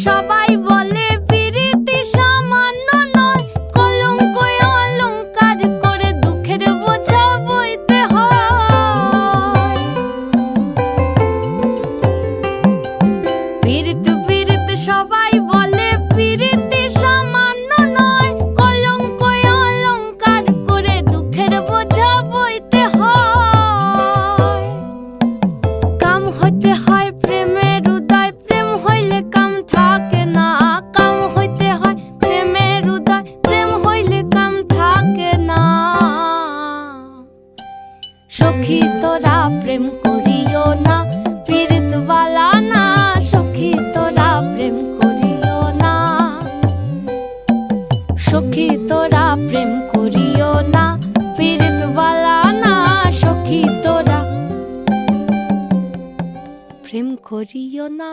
সবাই বলে পিরিতি সামান্য নয়, কলঙ্ক অলংকার করে দুঃখের বোঝা বইতে হয়। পিরিত পিরিত সবাই বলে পিরিতি সামান্য নয়, কলঙ্ক অলংকার করে দুঃখের বোঝা বইতে হয়। কাম হইতে হয় প্রেমের উদয়, প্রেম হইলে কাম থাকে না। কাম হইতে হয় প্রেমের উদয়, প্রেম হইলে কাম থাকে না। সখী তোরা প্রেম করিও না, পীড়িত বালা না। সখী তোরা প্রেম করিও না, সখী তোরা প্রেম করিও না, পীড়িত বালা না। সখী তোরা প্রেম করিও না।